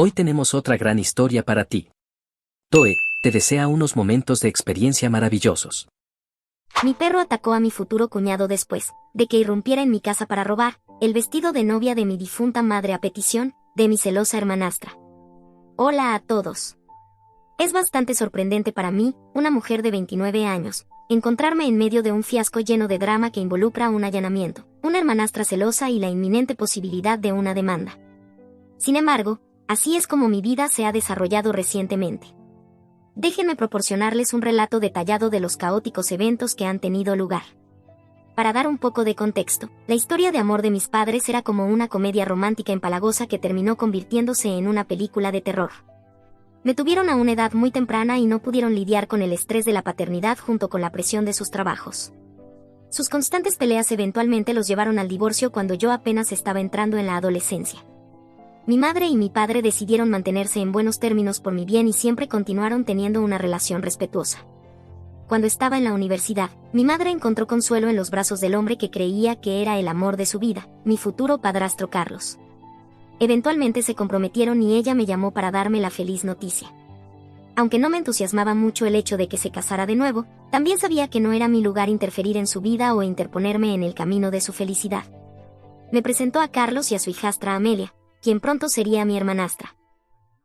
Hoy tenemos otra gran historia para ti. Toe te desea unos momentos de experiencia maravillosos. Mi perro atacó a mi futuro cuñado después de que irrumpiera en mi casa para robar el vestido de novia de mi difunta madre a petición de mi celosa hermanastra. Hola a todos. Es bastante sorprendente para mí, una mujer de 29 años, encontrarme en medio de un fiasco lleno de drama que involucra un allanamiento, una hermanastra celosa y la inminente posibilidad de una demanda. Sin embargo, así es como mi vida se ha desarrollado recientemente. Déjenme proporcionarles un relato detallado de los caóticos eventos que han tenido lugar. Para dar un poco de contexto, la historia de amor de mis padres era como una comedia romántica empalagosa que terminó convirtiéndose en una película de terror. Me tuvieron a una edad muy temprana y no pudieron lidiar con el estrés de la paternidad junto con la presión de sus trabajos. Sus constantes peleas eventualmente los llevaron al divorcio cuando yo apenas estaba entrando en la adolescencia. Mi madre y mi padre decidieron mantenerse en buenos términos por mi bien y siempre continuaron teniendo una relación respetuosa. Cuando estaba en la universidad, mi madre encontró consuelo en los brazos del hombre que creía que era el amor de su vida, mi futuro padrastro Carlos. Eventualmente se comprometieron y ella me llamó para darme la feliz noticia. Aunque no me entusiasmaba mucho el hecho de que se casara de nuevo, también sabía que no era mi lugar interferir en su vida o interponerme en el camino de su felicidad. Me presentó a Carlos y a su hijastra Amelia, quien pronto sería mi hermanastra.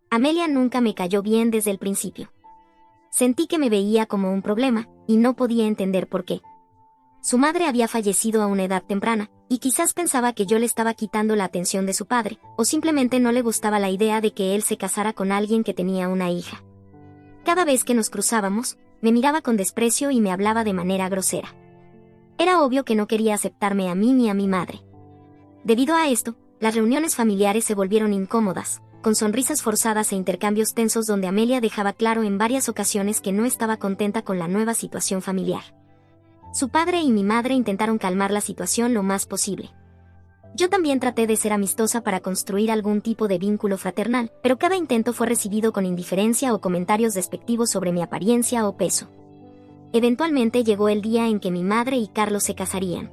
Amelia nunca me cayó bien desde el principio. Sentí que me veía como un problema, y no podía entender por qué. Su madre había fallecido a una edad temprana, y quizás pensaba que yo le estaba quitando la atención de su padre, o simplemente no le gustaba la idea de que él se casara con alguien que tenía una hija. Cada vez que nos cruzábamos, me miraba con desprecio y me hablaba de manera grosera. Era obvio que no quería aceptarme a mí ni a mi madre. Debido a esto, las reuniones familiares se volvieron incómodas, con sonrisas forzadas e intercambios tensos donde Amelia dejaba claro en varias ocasiones que no estaba contenta con la nueva situación familiar. Su padre y mi madre intentaron calmar la situación lo más posible. Yo también traté de ser amistosa para construir algún tipo de vínculo fraternal, pero cada intento fue recibido con indiferencia o comentarios despectivos sobre mi apariencia o peso. Eventualmente llegó el día en que mi madre y Carlos se casarían.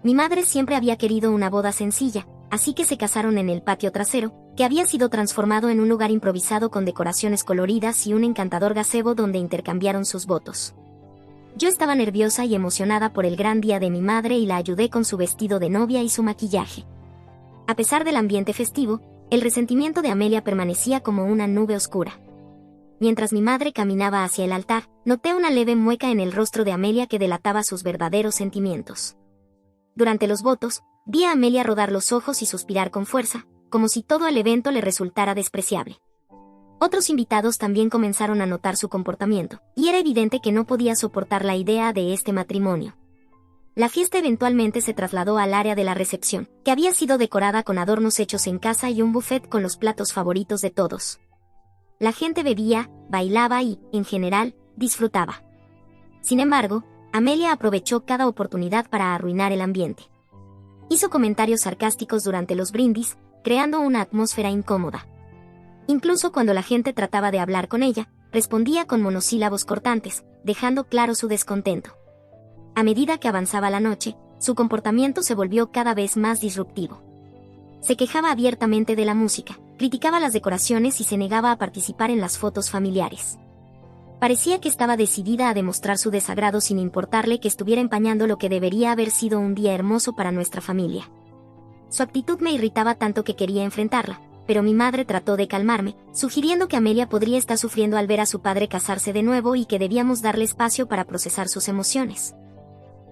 Mi madre siempre había querido una boda sencilla, así que se casaron en el patio trasero, que había sido transformado en un lugar improvisado con decoraciones coloridas y un encantador gazebo donde intercambiaron sus votos. Yo estaba nerviosa y emocionada por el gran día de mi madre y la ayudé con su vestido de novia y su maquillaje. A pesar del ambiente festivo, el resentimiento de Amelia permanecía como una nube oscura. Mientras mi madre caminaba hacia el altar, noté una leve mueca en el rostro de Amelia que delataba sus verdaderos sentimientos. Durante los votos, vi a Amelia rodar los ojos y suspirar con fuerza, como si todo el evento le resultara despreciable. Otros invitados también comenzaron a notar su comportamiento, y era evidente que no podía soportar la idea de este matrimonio. La fiesta eventualmente se trasladó al área de la recepción, que había sido decorada con adornos hechos en casa y un buffet con los platos favoritos de todos. La gente bebía, bailaba y, en general, disfrutaba. Sin embargo, Amelia aprovechó cada oportunidad para arruinar el ambiente. Hizo comentarios sarcásticos durante los brindis, creando una atmósfera incómoda. Incluso cuando la gente trataba de hablar con ella, respondía con monosílabos cortantes, dejando claro su descontento. A medida que avanzaba la noche, su comportamiento se volvió cada vez más disruptivo. Se quejaba abiertamente de la música, criticaba las decoraciones y se negaba a participar en las fotos familiares. Parecía que estaba decidida a demostrar su desagrado sin importarle que estuviera empañando lo que debería haber sido un día hermoso para nuestra familia. Su actitud me irritaba tanto que quería enfrentarla, pero mi madre trató de calmarme, sugiriendo que Amelia podría estar sufriendo al ver a su padre casarse de nuevo y que debíamos darle espacio para procesar sus emociones.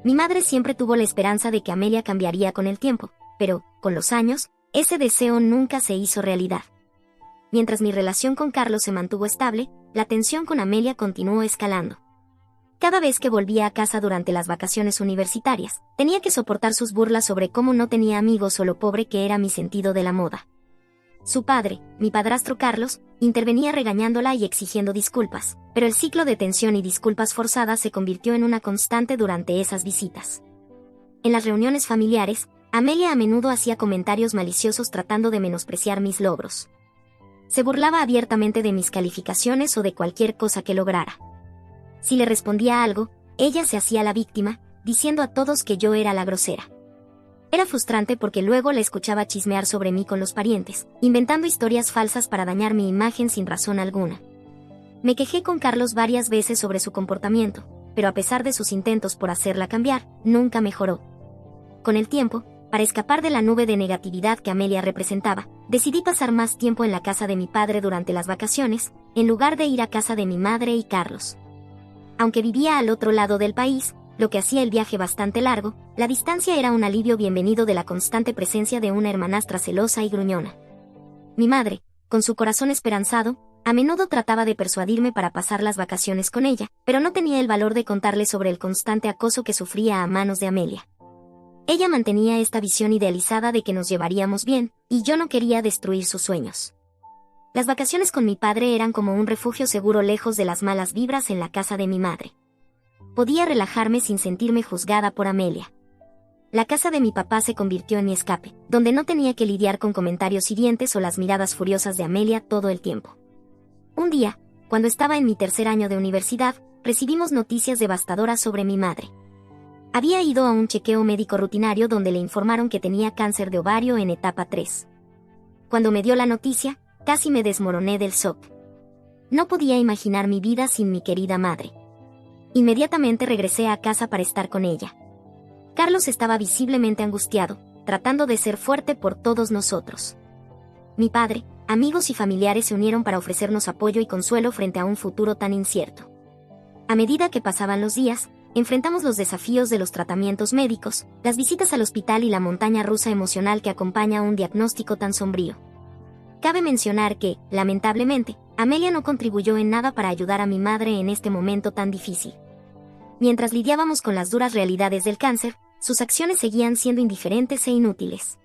Mi madre siempre tuvo la esperanza de que Amelia cambiaría con el tiempo, pero, con los años, ese deseo nunca se hizo realidad. Mientras mi relación con Carlos se mantuvo estable, la tensión con Amelia continuó escalando. Cada vez que volvía a casa durante las vacaciones universitarias, tenía que soportar sus burlas sobre cómo no tenía amigos o lo pobre que era mi sentido de la moda. Su padre, mi padrastro Carlos, intervenía regañándola y exigiendo disculpas, pero el ciclo de tensión y disculpas forzadas se convirtió en una constante durante esas visitas. En las reuniones familiares, Amelia a menudo hacía comentarios maliciosos tratando de menospreciar mis logros. Se burlaba abiertamente de mis calificaciones o de cualquier cosa que lograra. Si le respondía algo, ella se hacía la víctima, diciendo a todos que yo era la grosera. Era frustrante porque luego la escuchaba chismear sobre mí con los parientes, inventando historias falsas para dañar mi imagen sin razón alguna. Me quejé con Carlos varias veces sobre su comportamiento, pero a pesar de sus intentos por hacerla cambiar, nunca mejoró. Con el tiempo, para escapar de la nube de negatividad que Amelia representaba, decidí pasar más tiempo en la casa de mi padre durante las vacaciones, en lugar de ir a casa de mi madre y Carlos. Aunque vivía al otro lado del país, lo que hacía el viaje bastante largo, la distancia era un alivio bienvenido de la constante presencia de una hermanastra celosa y gruñona. Mi madre, con su corazón esperanzado, a menudo trataba de persuadirme para pasar las vacaciones con ella, pero no tenía el valor de contarle sobre el constante acoso que sufría a manos de Amelia. Ella mantenía esta visión idealizada de que nos llevaríamos bien, y yo no quería destruir sus sueños. Las vacaciones con mi padre eran como un refugio seguro lejos de las malas vibras en la casa de mi madre. Podía relajarme sin sentirme juzgada por Amelia. La casa de mi papá se convirtió en mi escape, donde no tenía que lidiar con comentarios hirientes o las miradas furiosas de Amelia todo el tiempo. Un día, cuando estaba en mi tercer año de universidad, recibimos noticias devastadoras sobre mi madre. Había ido a un chequeo médico rutinario donde le informaron que tenía cáncer de ovario en etapa 3. Cuando me dio la noticia, casi me desmoroné del shock. No podía imaginar mi vida sin mi querida madre. Inmediatamente regresé a casa para estar con ella. Carlos estaba visiblemente angustiado, tratando de ser fuerte por todos nosotros. Mi padre, amigos y familiares se unieron para ofrecernos apoyo y consuelo frente a un futuro tan incierto. A medida que pasaban los días, enfrentamos los desafíos de los tratamientos médicos, las visitas al hospital y la montaña rusa emocional que acompaña a un diagnóstico tan sombrío. Cabe mencionar que, lamentablemente, Amelia no contribuyó en nada para ayudar a mi madre en este momento tan difícil. Mientras lidiábamos con las duras realidades del cáncer, sus acciones seguían siendo indiferentes e inútiles.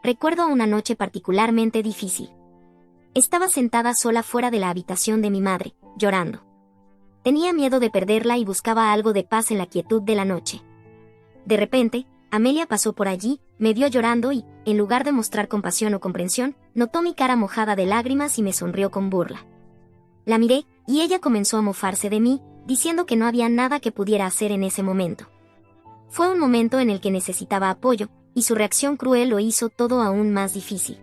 Recuerdo una noche particularmente difícil. Estaba sentada sola fuera de la habitación de mi madre, llorando. Tenía miedo de perderla y buscaba algo de paz en la quietud de la noche. De repente, Amelia pasó por allí, me vio llorando y, en lugar de mostrar compasión o comprensión, notó mi cara mojada de lágrimas y me sonrió con burla. La miré, y ella comenzó a mofarse de mí, diciendo que no había nada que pudiera hacer en ese momento. Fue un momento en el que necesitaba apoyo, y su reacción cruel lo hizo todo aún más difícil.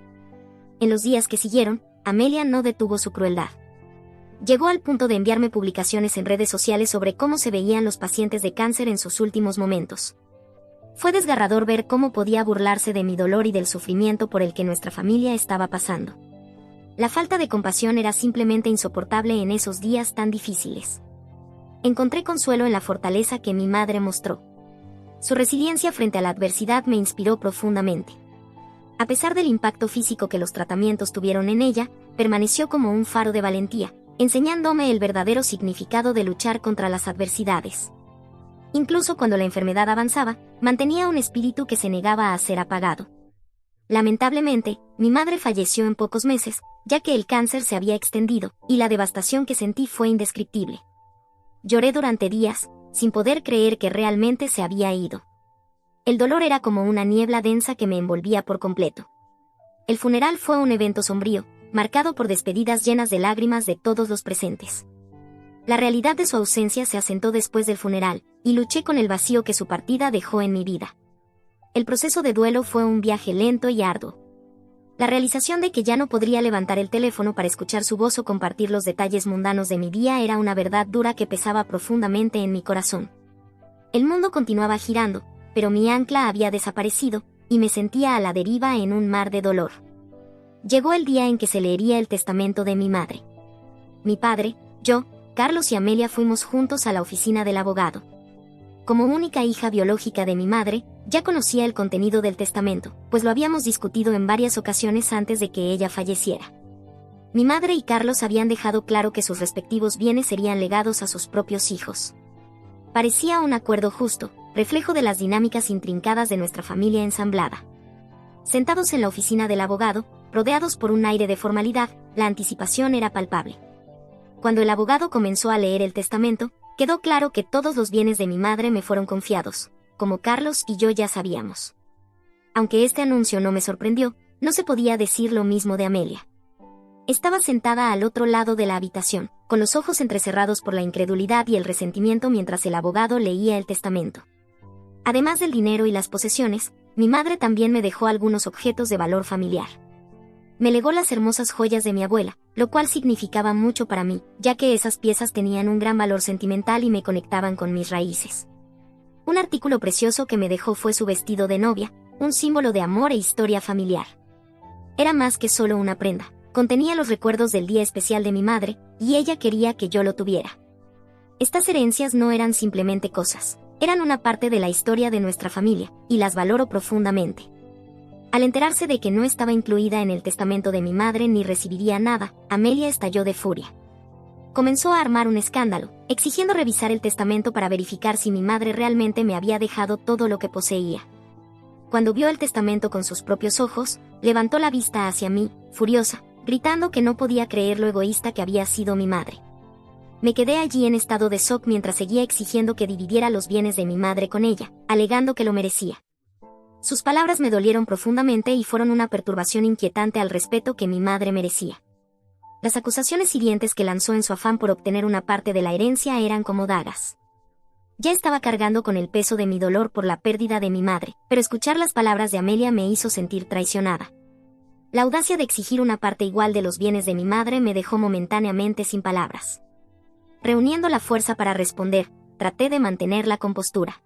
En los días que siguieron, Amelia no detuvo su crueldad. Llegó al punto de enviarme publicaciones en redes sociales sobre cómo se veían los pacientes de cáncer en sus últimos momentos. Fue desgarrador ver cómo podía burlarse de mi dolor y del sufrimiento por el que nuestra familia estaba pasando. La falta de compasión era simplemente insoportable en esos días tan difíciles. Encontré consuelo en la fortaleza que mi madre mostró. Su resiliencia frente a la adversidad me inspiró profundamente. A pesar del impacto físico que los tratamientos tuvieron en ella, permaneció como un faro de valentía, enseñándome el verdadero significado de luchar contra las adversidades. Incluso cuando la enfermedad avanzaba, mantenía un espíritu que se negaba a ser apagado. Lamentablemente, mi madre falleció en pocos meses, ya que el cáncer se había extendido, y la devastación que sentí fue indescriptible. Lloré durante días, sin poder creer que realmente se había ido. El dolor era como una niebla densa que me envolvía por completo. El funeral fue un evento sombrío, marcado por despedidas llenas de lágrimas de todos los presentes. La realidad de su ausencia se asentó después del funeral, y luché con el vacío que su partida dejó en mi vida. El proceso de duelo fue un viaje lento y arduo. La realización de que ya no podría levantar el teléfono para escuchar su voz o compartir los detalles mundanos de mi día era una verdad dura que pesaba profundamente en mi corazón. El mundo continuaba girando, pero mi ancla había desaparecido, y me sentía a la deriva en un mar de dolor. Llegó el día en que se leería el testamento de mi madre. Mi padre, yo, Carlos y Amelia fuimos juntos a la oficina del abogado. Como única hija biológica de mi madre, ya conocía el contenido del testamento, pues lo habíamos discutido en varias ocasiones antes de que ella falleciera. Mi madre y Carlos habían dejado claro que sus respectivos bienes serían legados a sus propios hijos. Parecía un acuerdo justo, reflejo de las dinámicas intrincadas de nuestra familia ensamblada. Sentados en la oficina del abogado, rodeados por un aire de formalidad, la anticipación era palpable. Cuando el abogado comenzó a leer el testamento, quedó claro que todos los bienes de mi madre me fueron confiados, como Carlos y yo ya sabíamos. Aunque este anuncio no me sorprendió, no se podía decir lo mismo de Amelia. Estaba sentada al otro lado de la habitación, con los ojos entrecerrados por la incredulidad y el resentimiento mientras el abogado leía el testamento. Además del dinero y las posesiones, mi madre también me dejó algunos objetos de valor familiar. Me legó las hermosas joyas de mi abuela, lo cual significaba mucho para mí, ya que esas piezas tenían un gran valor sentimental y me conectaban con mis raíces. Un artículo precioso que me dejó fue su vestido de novia, un símbolo de amor e historia familiar. Era más que solo una prenda, contenía los recuerdos del día especial de mi madre, y ella quería que yo lo tuviera. Estas herencias no eran simplemente cosas, eran una parte de la historia de nuestra familia, y las valoro profundamente. Al enterarse de que no estaba incluida en el testamento de mi madre ni recibiría nada, Amelia estalló de furia. Comenzó a armar un escándalo, exigiendo revisar el testamento para verificar si mi madre realmente me había dejado todo lo que poseía. Cuando vio el testamento con sus propios ojos, levantó la vista hacia mí, furiosa, gritando que no podía creer lo egoísta que había sido mi madre. Me quedé allí en estado de shock mientras seguía exigiendo que dividiera los bienes de mi madre con ella, alegando que lo merecía. Sus palabras me dolieron profundamente y fueron una perturbación inquietante al respeto que mi madre merecía. Las acusaciones hirientes que lanzó en su afán por obtener una parte de la herencia eran como dagas. Ya estaba cargando con el peso de mi dolor por la pérdida de mi madre, pero escuchar las palabras de Amelia me hizo sentir traicionada. La audacia de exigir una parte igual de los bienes de mi madre me dejó momentáneamente sin palabras. Reuniendo la fuerza para responder, traté de mantener la compostura.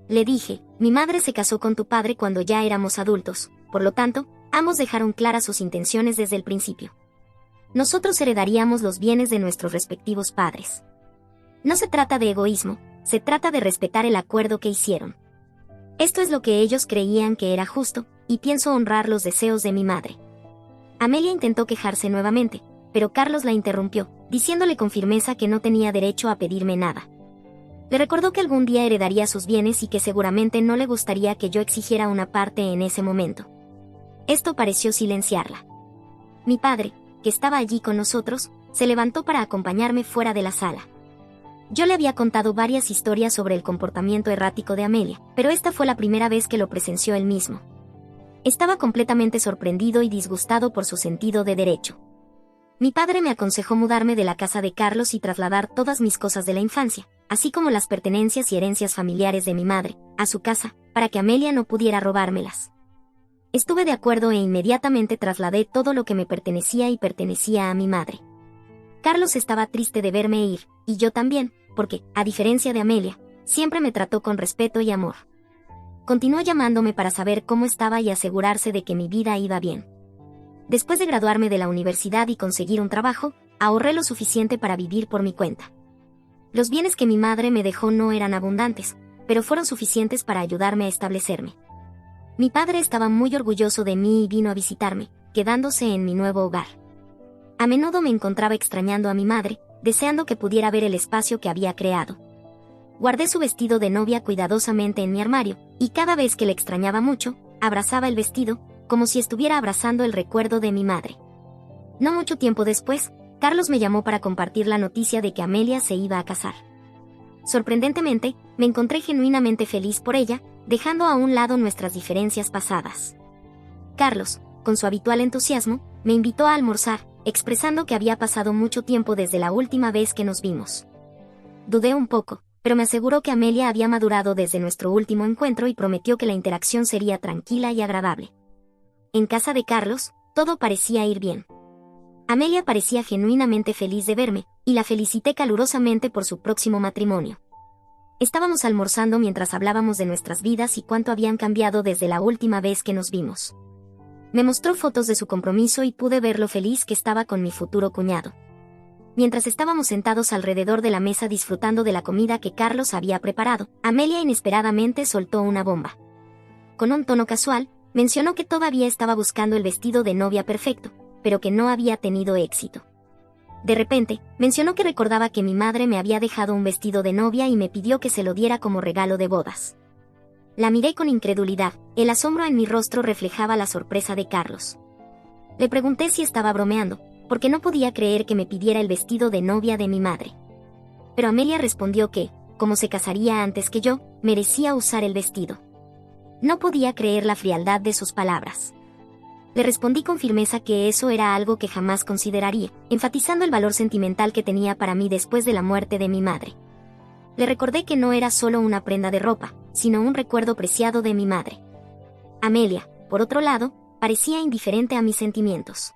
Le dije, mi madre se casó con tu padre cuando ya éramos adultos, por lo tanto, ambos dejaron claras sus intenciones desde el principio. Nosotros heredaríamos los bienes de nuestros respectivos padres. No se trata de egoísmo, se trata de respetar el acuerdo que hicieron. Esto es lo que ellos creían que era justo, y pienso honrar los deseos de mi madre. Amelia intentó quejarse nuevamente, pero Carlos la interrumpió, diciéndole con firmeza que no tenía derecho a pedirme nada. Le recordó que algún día heredaría sus bienes y que seguramente no le gustaría que yo exigiera una parte en ese momento. Esto pareció silenciarla. Mi padre, que estaba allí con nosotros, se levantó para acompañarme fuera de la sala. Yo le había contado varias historias sobre el comportamiento errático de Amelia, pero esta fue la primera vez que lo presenció él mismo. Estaba completamente sorprendido y disgustado por su sentido de derecho. Mi padre me aconsejó mudarme de la casa de Carlos y trasladar todas mis cosas de la infancia, así como las pertenencias y herencias familiares de mi madre, a su casa, para que Amelia no pudiera robármelas. Estuve de acuerdo e inmediatamente trasladé todo lo que me pertenecía y pertenecía a mi madre. Carlos estaba triste de verme ir, y yo también, porque, a diferencia de Amelia, siempre me trató con respeto y amor. Continuó llamándome para saber cómo estaba y asegurarse de que mi vida iba bien. Después de graduarme de la universidad y conseguir un trabajo, ahorré lo suficiente para vivir por mi cuenta. Los bienes que mi madre me dejó no eran abundantes, pero fueron suficientes para ayudarme a establecerme. Mi padre estaba muy orgulloso de mí y vino a visitarme, quedándose en mi nuevo hogar. A menudo me encontraba extrañando a mi madre, deseando que pudiera ver el espacio que había creado. Guardé su vestido de novia cuidadosamente en mi armario, y cada vez que le extrañaba mucho, abrazaba el vestido, como si estuviera abrazando el recuerdo de mi madre. No mucho tiempo después, Carlos me llamó para compartir la noticia de que Amelia se iba a casar. Sorprendentemente, me encontré genuinamente feliz por ella, dejando a un lado nuestras diferencias pasadas. Carlos, con su habitual entusiasmo, me invitó a almorzar, expresando que había pasado mucho tiempo desde la última vez que nos vimos. Dudé un poco, pero me aseguró que Amelia había madurado desde nuestro último encuentro y prometió que la interacción sería tranquila y agradable. En casa de Carlos, todo parecía ir bien. Amelia parecía genuinamente feliz de verme, y la felicité calurosamente por su próximo matrimonio. Estábamos almorzando mientras hablábamos de nuestras vidas y cuánto habían cambiado desde la última vez que nos vimos. Me mostró fotos de su compromiso y pude ver lo feliz que estaba con mi futuro cuñado. Mientras estábamos sentados alrededor de la mesa disfrutando de la comida que Carlos había preparado, Amelia inesperadamente soltó una bomba. Con un tono casual, mencionó que todavía estaba buscando el vestido de novia perfecto, pero que no había tenido éxito. De repente, mencionó que recordaba que mi madre me había dejado un vestido de novia y me pidió que se lo diera como regalo de bodas. La miré con incredulidad, el asombro en mi rostro reflejaba la sorpresa de Carlos. Le pregunté si estaba bromeando, porque no podía creer que me pidiera el vestido de novia de mi madre. Pero Amelia respondió que, como se casaría antes que yo, merecía usar el vestido. No podía creer la frialdad de sus palabras. Le respondí con firmeza que eso era algo que jamás consideraría, enfatizando el valor sentimental que tenía para mí después de la muerte de mi madre. Le recordé que no era solo una prenda de ropa, sino un recuerdo preciado de mi madre. Amelia, por otro lado, parecía indiferente a mis sentimientos.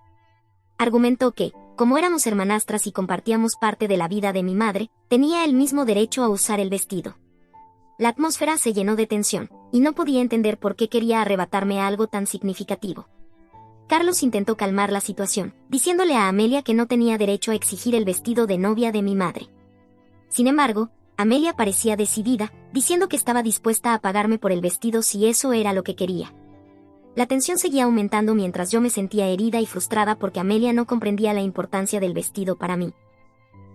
Argumentó que, como éramos hermanastras y compartíamos parte de la vida de mi madre, tenía el mismo derecho a usar el vestido. La atmósfera se llenó de tensión, y no podía entender por qué quería arrebatarme algo tan significativo. Carlos intentó calmar la situación, diciéndole a Amelia que no tenía derecho a exigir el vestido de novia de mi madre. Sin embargo, Amelia parecía decidida, diciendo que estaba dispuesta a pagarme por el vestido si eso era lo que quería. La tensión seguía aumentando mientras yo me sentía herida y frustrada porque Amelia no comprendía la importancia del vestido para mí.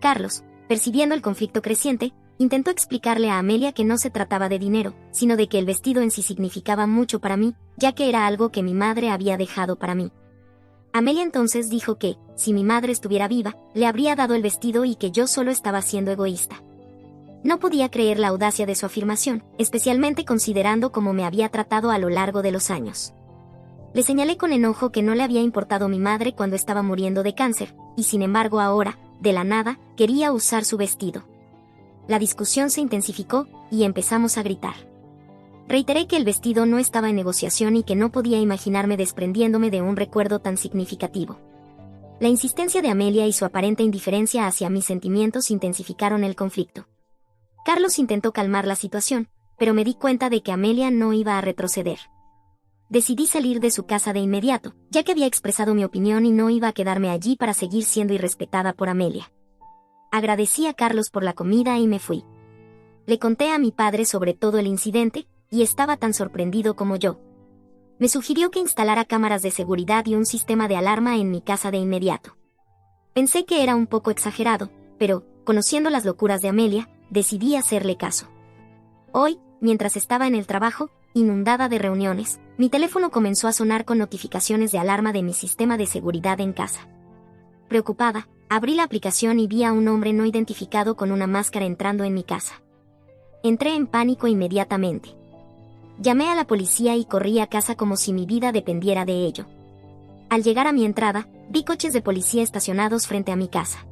Carlos, percibiendo el conflicto creciente, intentó explicarle a Amelia que no se trataba de dinero, sino de que el vestido en sí significaba mucho para mí, ya que era algo que mi madre había dejado para mí. Amelia entonces dijo que, si mi madre estuviera viva, le habría dado el vestido y que yo solo estaba siendo egoísta. No podía creer la audacia de su afirmación, especialmente considerando cómo me había tratado a lo largo de los años. Le señalé con enojo que no le había importado mi madre cuando estaba muriendo de cáncer, y sin embargo ahora, de la nada, quería usar su vestido. La discusión se intensificó, y empezamos a gritar. Reiteré que el vestido no estaba en negociación y que no podía imaginarme desprendiéndome de un recuerdo tan significativo. La insistencia de Amelia y su aparente indiferencia hacia mis sentimientos intensificaron el conflicto. Carlos intentó calmar la situación, pero me di cuenta de que Amelia no iba a retroceder. Decidí salir de su casa de inmediato, ya que había expresado mi opinión y no iba a quedarme allí para seguir siendo irrespetada por Amelia. Agradecí a Carlos por la comida y me fui. Le conté a mi padre sobre todo el incidente, y estaba tan sorprendido como yo. Me sugirió que instalara cámaras de seguridad y un sistema de alarma en mi casa de inmediato. Pensé que era un poco exagerado, pero, conociendo las locuras de Amelia, decidí hacerle caso. Hoy, mientras estaba en el trabajo, inundada de reuniones, mi teléfono comenzó a sonar con notificaciones de alarma de mi sistema de seguridad en casa. Preocupada, abrí la aplicación y vi a un hombre no identificado con una máscara entrando en mi casa. Entré en pánico inmediatamente. Llamé a la policía y corrí a casa como si mi vida dependiera de ello. Al llegar a mi entrada, vi coches de policía estacionados frente a mi casa.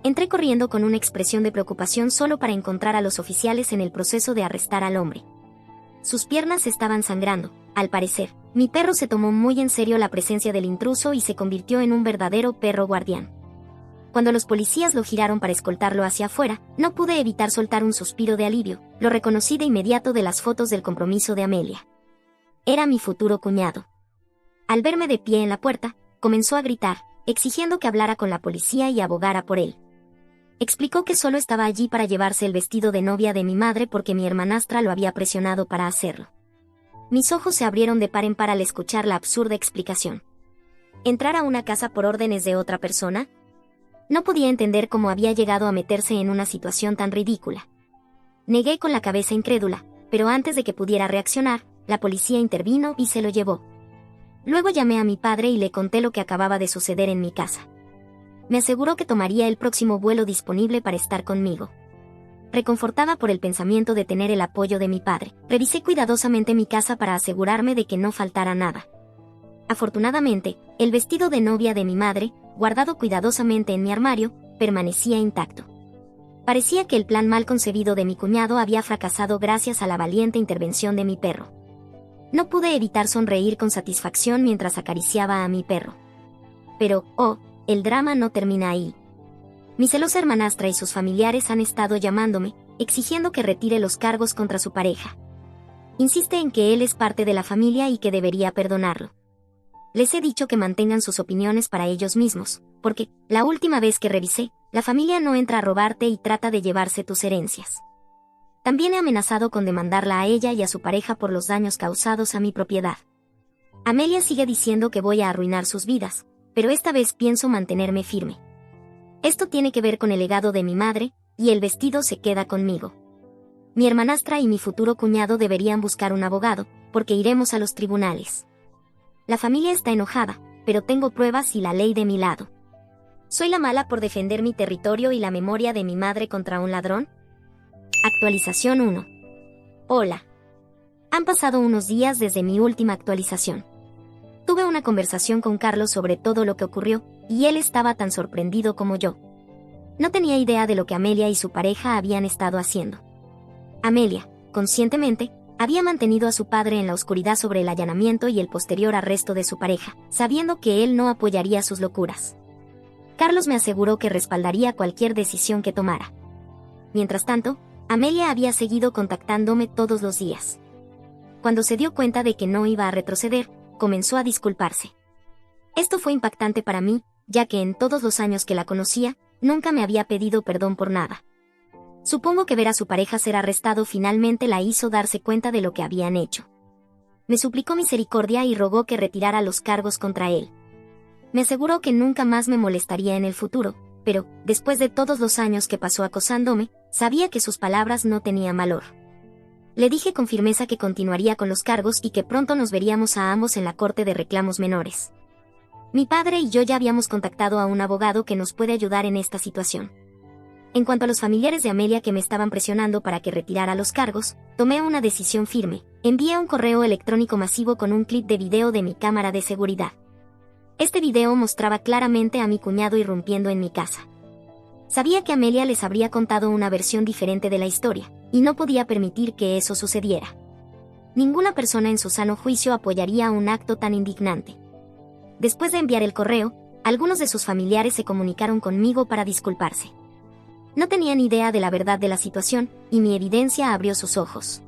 Entré corriendo con una expresión de preocupación solo para encontrar a los oficiales en el proceso de arrestar al hombre. Sus piernas estaban sangrando. Al parecer, mi perro se tomó muy en serio la presencia del intruso y se convirtió en un verdadero perro guardián. Cuando los policías lo giraron para escoltarlo hacia afuera, no pude evitar soltar un suspiro de alivio. Lo reconocí de inmediato de las fotos del compromiso de Amelia. Era mi futuro cuñado. Al verme de pie en la puerta, comenzó a gritar, exigiendo que hablara con la policía y abogara por él. Explicó que solo estaba allí para llevarse el vestido de novia de mi madre porque mi hermanastra lo había presionado para hacerlo. Mis ojos se abrieron de par en par al escuchar la absurda explicación. ¿Entrar a una casa por órdenes de otra persona? No podía entender cómo había llegado a meterse en una situación tan ridícula. Negué con la cabeza incrédula, pero antes de que pudiera reaccionar, la policía intervino y se lo llevó. Luego llamé a mi padre y le conté lo que acababa de suceder en mi casa. Me aseguró que tomaría el próximo vuelo disponible para estar conmigo. Reconfortada por el pensamiento de tener el apoyo de mi padre, revisé cuidadosamente mi casa para asegurarme de que no faltara nada. Afortunadamente, el vestido de novia de mi madre, guardado cuidadosamente en mi armario, permanecía intacto. Parecía que el plan mal concebido de mi cuñado había fracasado gracias a la valiente intervención de mi perro. No pude evitar sonreír con satisfacción mientras acariciaba a mi perro. Pero, el drama no termina ahí. Mi celosa hermanastra y sus familiares han estado llamándome, exigiendo que retire los cargos contra su pareja. Insiste en que él es parte de la familia y que debería perdonarlo. Les he dicho que mantengan sus opiniones para ellos mismos, porque, la última vez que revisé, la familia no entra a robarte y trata de llevarse tus herencias. También he amenazado con demandarla a ella y a su pareja por los daños causados a mi propiedad. Amelia sigue diciendo que voy a arruinar sus vidas, pero esta vez pienso mantenerme firme. Esto tiene que ver con el legado de mi madre, y el vestido se queda conmigo. Mi hermanastra y mi futuro cuñado deberían buscar un abogado, porque iremos a los tribunales. La familia está enojada, pero tengo pruebas y la ley de mi lado. ¿Soy la mala por defender mi territorio y la memoria de mi madre contra un ladrón? Actualización 1. Hola. Han pasado unos días desde mi última actualización. Tuve una conversación con Carlos sobre todo lo que ocurrió, y él estaba tan sorprendido como yo. No tenía idea de lo que Amelia y su pareja habían estado haciendo. Amelia, conscientemente, Había mantenido a su padre en la oscuridad sobre el allanamiento y el posterior arresto de su pareja, sabiendo que él no apoyaría sus locuras. Carlos me aseguró que respaldaría cualquier decisión que tomara. Mientras tanto, Amelia había seguido contactándome todos los días. Cuando se dio cuenta de que no iba a retroceder, comenzó a disculparse. Esto fue impactante para mí, ya que en todos los años que la conocía, nunca me había pedido perdón por nada. Supongo que ver a su pareja ser arrestado finalmente la hizo darse cuenta de lo que habían hecho. Me suplicó misericordia y rogó que retirara los cargos contra él. Me aseguró que nunca más me molestaría en el futuro, pero, después de todos los años que pasó acosándome, sabía que sus palabras no tenían valor. Le dije con firmeza que continuaría con los cargos y que pronto nos veríamos a ambos en la corte de reclamos menores. Mi padre y yo ya habíamos contactado a un abogado que nos puede ayudar en esta situación. En cuanto a los familiares de Amelia que me estaban presionando para que retirara los cargos, tomé una decisión firme. Envié un correo electrónico masivo con un clip de video de mi cámara de seguridad. Este video mostraba claramente a mi cuñado irrumpiendo en mi casa. Sabía que Amelia les habría contado una versión diferente de la historia, y no podía permitir que eso sucediera. Ninguna persona en su sano juicio apoyaría un acto tan indignante. Después de enviar el correo, algunos de sus familiares se comunicaron conmigo para disculparse. No tenían idea de la verdad de la situación, y mi evidencia abrió sus ojos.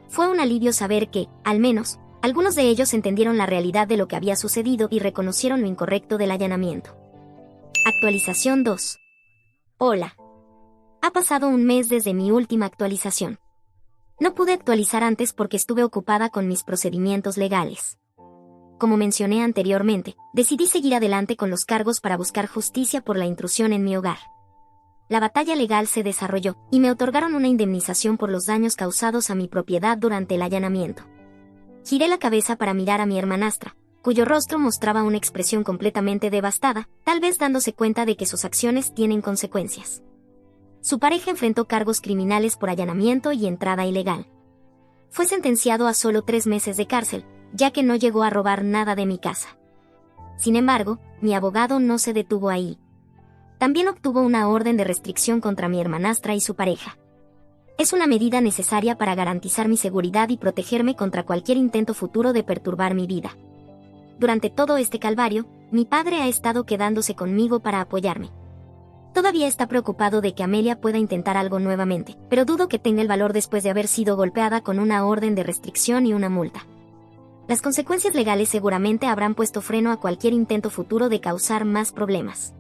Fue un alivio saber que, al menos, algunos de ellos entendieron la realidad de lo que había sucedido y reconocieron lo incorrecto del allanamiento. Actualización 2. Hola. Ha pasado un mes desde mi última actualización. No pude actualizar antes porque estuve ocupada con mis procedimientos legales. Como mencioné anteriormente, decidí seguir adelante con los cargos para buscar justicia por la intrusión en mi hogar. La batalla legal se desarrolló, y me otorgaron una indemnización por los daños causados a mi propiedad durante el allanamiento. Giré la cabeza para mirar a mi hermanastra, cuyo rostro mostraba una expresión completamente devastada, tal vez dándose cuenta de que sus acciones tienen consecuencias. Su pareja enfrentó cargos criminales por allanamiento y entrada ilegal. Fue sentenciado a solo 3 meses de cárcel, ya que no llegó a robar nada de mi casa. Sin embargo, mi abogado no se detuvo ahí. También obtuvo una orden de restricción contra mi hermanastra y su pareja. Es una medida necesaria para garantizar mi seguridad y protegerme contra cualquier intento futuro de perturbar mi vida. Durante todo este calvario, mi padre ha estado quedándose conmigo para apoyarme. Todavía está preocupado de que Amelia pueda intentar algo nuevamente, pero dudo que tenga el valor después de haber sido golpeada con una orden de restricción y una multa. Las consecuencias legales seguramente habrán puesto freno a cualquier intento futuro de causar más problemas.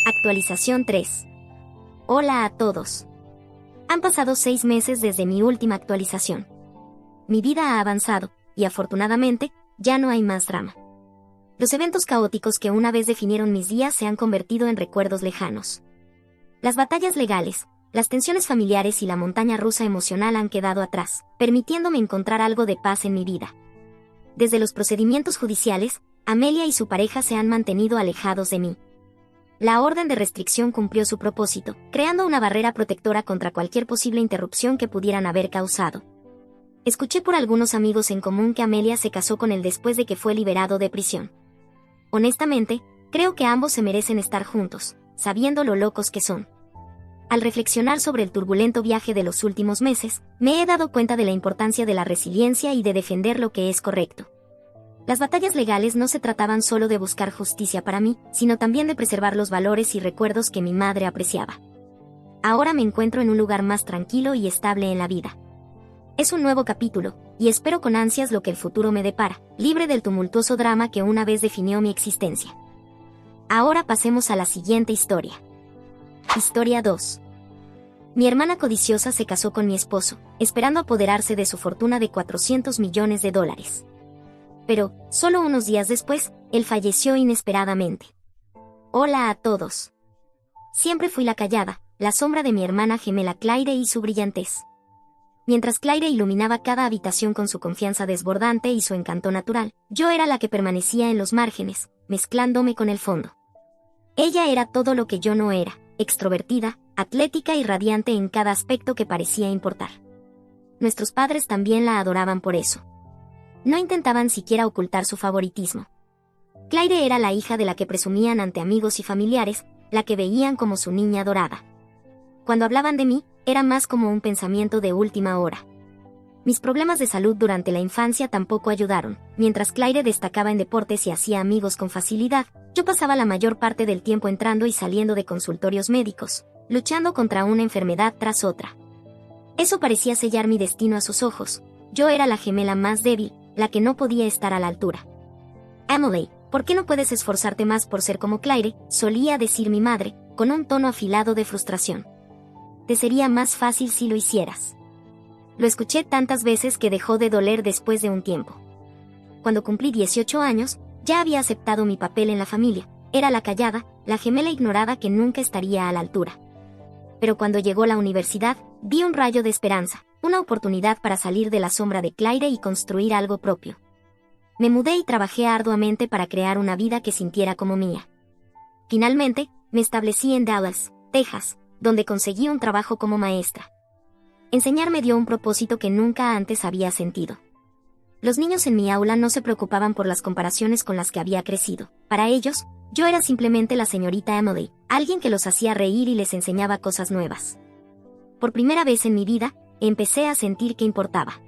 Actualización 3. Hola a todos. Han pasado 6 meses desde mi última actualización. Mi vida ha avanzado, y afortunadamente, ya no hay más drama. Los eventos caóticos que una vez definieron mis días se han convertido en recuerdos lejanos. Las batallas legales, las tensiones familiares y la montaña rusa emocional han quedado atrás, permitiéndome encontrar algo de paz en mi vida. Desde los procedimientos judiciales, Amelia y su pareja se han mantenido alejados de mí. La orden de restricción cumplió su propósito, creando una barrera protectora contra cualquier posible interrupción que pudieran haber causado. Escuché por algunos amigos en común que Amelia se casó con él después de que fue liberado de prisión. Honestamente, creo que ambos se merecen estar juntos, sabiendo lo locos que son. Al reflexionar sobre el turbulento viaje de los últimos meses, me he dado cuenta de la importancia de la resiliencia y de defender lo que es correcto. Las batallas legales no se trataban solo de buscar justicia para mí, sino también de preservar los valores y recuerdos que mi madre apreciaba. Ahora me encuentro en un lugar más tranquilo y estable en la vida. Es un nuevo capítulo, y espero con ansias lo que el futuro me depara, libre del tumultuoso drama que una vez definió mi existencia. Ahora pasemos a la siguiente historia. Historia 2. Mi hermana codiciosa se casó con mi esposo, esperando apoderarse de su fortuna de $400 millones. Pero, solo unos días después, él falleció inesperadamente. Hola a todos. Siempre fui la callada, la sombra de mi hermana gemela Claire y su brillantez. Mientras Claire iluminaba cada habitación con su confianza desbordante y su encanto natural, yo era la que permanecía en los márgenes, mezclándome con el fondo. Ella era todo lo que yo no era, extrovertida, atlética y radiante en cada aspecto que parecía importar. Nuestros padres también la adoraban por eso. No intentaban siquiera ocultar su favoritismo. Claire era la hija de la que presumían ante amigos y familiares, la que veían como su niña dorada. Cuando hablaban de mí, era más como un pensamiento de última hora. Mis problemas de salud durante la infancia tampoco ayudaron. Mientras Claire destacaba en deportes y hacía amigos con facilidad, yo pasaba la mayor parte del tiempo entrando y saliendo de consultorios médicos, luchando contra una enfermedad tras otra. Eso parecía sellar mi destino a sus ojos. Yo era la gemela más débil, la que no podía estar a la altura. Emily, ¿por qué no puedes esforzarte más por ser como Claire?, solía decir mi madre, con un tono afilado de frustración. Te sería más fácil si lo hicieras. Lo escuché tantas veces que dejó de doler después de un tiempo. Cuando cumplí 18 años, ya había aceptado mi papel en la familia. Era la callada, la gemela ignorada que nunca estaría a la altura. Pero cuando llegó la universidad, vi un rayo de esperanza, una oportunidad para salir de la sombra de Claire y construir algo propio. Me mudé y trabajé arduamente para crear una vida que sintiera como mía. Finalmente, me establecí en Dallas, Texas, donde conseguí un trabajo como maestra. Enseñar me dio un propósito que nunca antes había sentido. Los niños en mi aula no se preocupaban por las comparaciones con las que había crecido. Para ellos, yo era simplemente la señorita Emily, alguien que los hacía reír y les enseñaba cosas nuevas. Por primera vez en mi vida, empecé a sentir que importaba.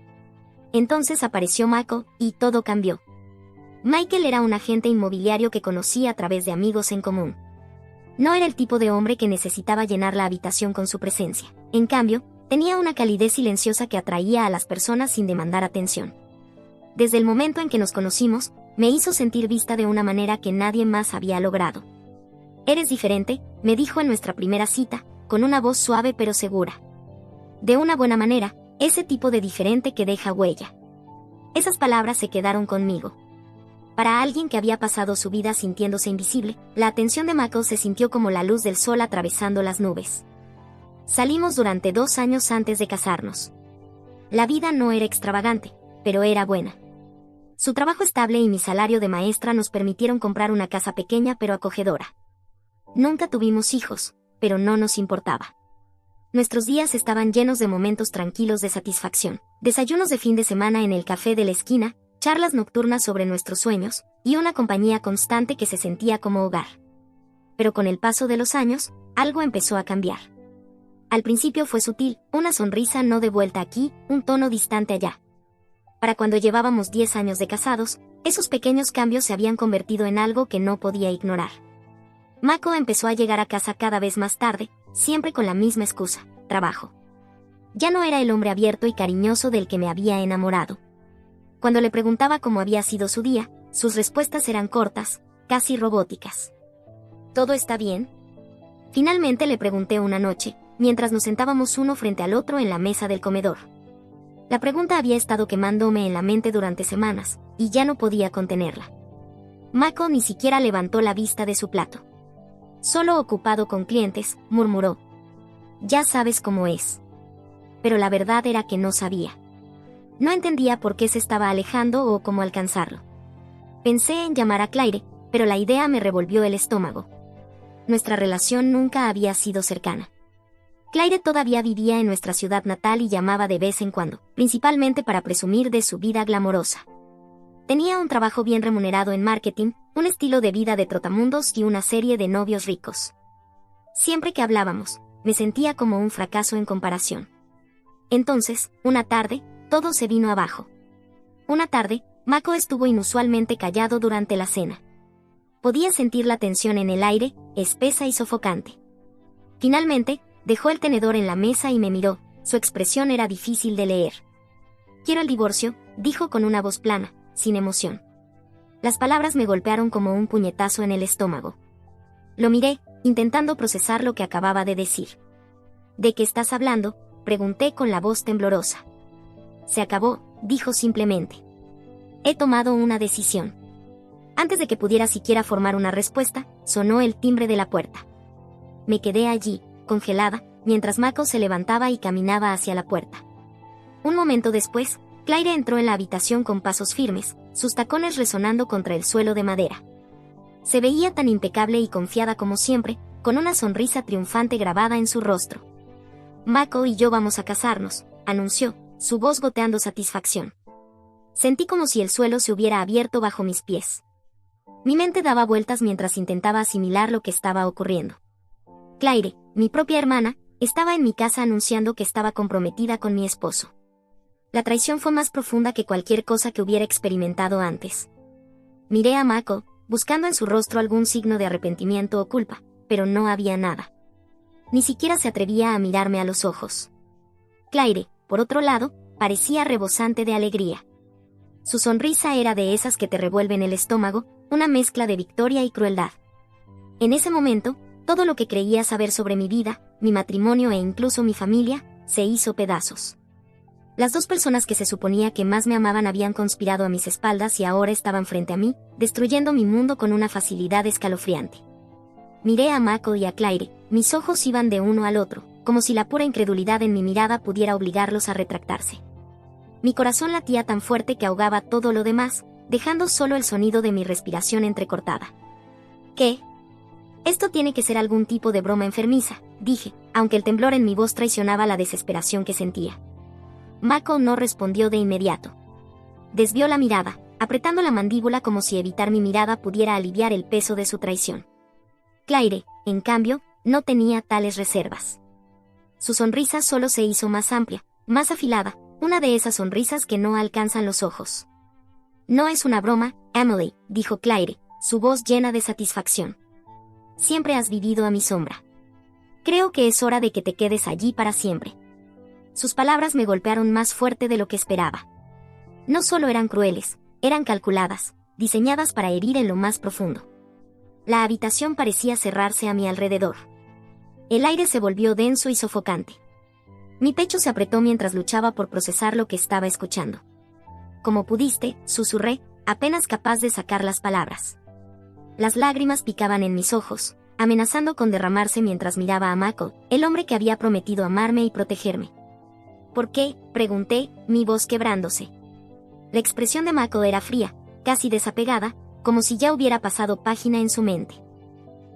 Entonces apareció Michael, y todo cambió. Michael era un agente inmobiliario que conocí a través de amigos en común. No era el tipo de hombre que necesitaba llenar la habitación con su presencia. En cambio, tenía una calidez silenciosa que atraía a las personas sin demandar atención. Desde el momento en que nos conocimos, me hizo sentir vista de una manera que nadie más había logrado. Eres diferente, me dijo en nuestra primera cita, con una voz suave pero segura. De una buena manera, ese tipo de diferente que deja huella. Esas palabras se quedaron conmigo. Para alguien que había pasado su vida sintiéndose invisible, la atención de Michael se sintió como la luz del sol atravesando las nubes. Salimos durante 2 años antes de casarnos. La vida no era extravagante, pero era buena. Su trabajo estable y mi salario de maestra nos permitieron comprar una casa pequeña pero acogedora. Nunca tuvimos hijos, pero no nos importaba. Nuestros días estaban llenos de momentos tranquilos de satisfacción, desayunos de fin de semana en el café de la esquina, charlas nocturnas sobre nuestros sueños, y una compañía constante que se sentía como hogar. Pero con el paso de los años, algo empezó a cambiar. Al principio fue sutil, una sonrisa no de vuelta aquí, un tono distante allá. Para cuando llevábamos 10 años de casados, esos pequeños cambios se habían convertido en algo que no podía ignorar. Mako empezó a llegar a casa cada vez más tarde, siempre con la misma excusa, trabajo. Ya no era el hombre abierto y cariñoso del que me había enamorado. Cuando le preguntaba cómo había sido su día, sus respuestas eran cortas, casi robóticas. ¿Todo está bien? Finalmente le pregunté una noche, mientras nos sentábamos uno frente al otro en la mesa del comedor. La pregunta había estado quemándome en la mente durante semanas, y ya no podía contenerla. Mako ni siquiera levantó la vista de su plato. Solo ocupado con clientes, murmuró. Ya sabes cómo es. Pero la verdad era que no sabía. No entendía por qué se estaba alejando o cómo alcanzarlo. Pensé en llamar a Claire, pero la idea me revolvió el estómago. Nuestra relación nunca había sido cercana. Claire todavía vivía en nuestra ciudad natal y llamaba de vez en cuando, principalmente para presumir de su vida glamorosa. Tenía un trabajo bien remunerado en marketing, un estilo de vida de trotamundos y una serie de novios ricos. Siempre que hablábamos, me sentía como un fracaso en comparación. Entonces, una tarde, todo se vino abajo. Una tarde, Mako estuvo inusualmente callado durante la cena. Podía sentir la tensión en el aire, espesa y sofocante. Finalmente, dejó el tenedor en la mesa y me miró, su expresión era difícil de leer. Quiero el divorcio, dijo con una voz plana, sin emoción. Las palabras me golpearon como un puñetazo en el estómago. Lo miré, intentando procesar lo que acababa de decir. ¿De qué estás hablando?, pregunté con la voz temblorosa. Se acabó, dijo simplemente. He tomado una decisión. Antes de que pudiera siquiera formar una respuesta, sonó el timbre de la puerta. Me quedé allí, congelada, mientras Mako se levantaba y caminaba hacia la puerta. Un momento después, Claire entró en la habitación con pasos firmes, sus tacones resonando contra el suelo de madera. Se veía tan impecable y confiada como siempre, con una sonrisa triunfante grabada en su rostro. Mako y yo vamos a casarnos, anunció, su voz goteando satisfacción. Sentí como si el suelo se hubiera abierto bajo mis pies. Mi mente daba vueltas mientras intentaba asimilar lo que estaba ocurriendo. Claire, mi propia hermana, estaba en mi casa anunciando que estaba comprometida con mi esposo. La traición fue más profunda que cualquier cosa que hubiera experimentado antes. Miré a Mako, buscando en su rostro algún signo de arrepentimiento o culpa, pero no había nada. Ni siquiera se atrevía a mirarme a los ojos. Claire, por otro lado, parecía rebosante de alegría. Su sonrisa era de esas que te revuelven el estómago, una mezcla de victoria y crueldad. En ese momento, todo lo que creía saber sobre mi vida, mi matrimonio e incluso mi familia, se hizo pedazos. Las dos personas que se suponía que más me amaban habían conspirado a mis espaldas y ahora estaban frente a mí, destruyendo mi mundo con una facilidad escalofriante. Miré a Mako y a Claire, mis ojos iban de uno al otro, como si la pura incredulidad en mi mirada pudiera obligarlos a retractarse. Mi corazón latía tan fuerte que ahogaba todo lo demás, dejando solo el sonido de mi respiración entrecortada. ¿Qué? Esto tiene que ser algún tipo de broma enfermiza, dije, aunque el temblor en mi voz traicionaba la desesperación que sentía. Mako no respondió de inmediato. Desvió la mirada, apretando la mandíbula como si evitar mi mirada pudiera aliviar el peso de su traición. Claire, en cambio, no tenía tales reservas. Su sonrisa solo se hizo más amplia, más afilada, una de esas sonrisas que no alcanzan los ojos. No es una broma, Emily, dijo Claire, su voz llena de satisfacción. Siempre has vivido a mi sombra. Creo que es hora de que te quedes allí para siempre. Sus palabras me golpearon más fuerte de lo que esperaba. No solo eran crueles, eran calculadas, diseñadas para herir en lo más profundo. La habitación parecía cerrarse a mi alrededor. El aire se volvió denso y sofocante. Mi pecho se apretó mientras luchaba por procesar lo que estaba escuchando. Como pudiste, susurré, apenas capaz de sacar las palabras. Las lágrimas picaban en mis ojos, amenazando con derramarse mientras miraba a Mako, el hombre que había prometido amarme y protegerme. ¿Por qué?, pregunté, mi voz quebrándose. La expresión de Mako era fría, casi desapegada, como si ya hubiera pasado página en su mente.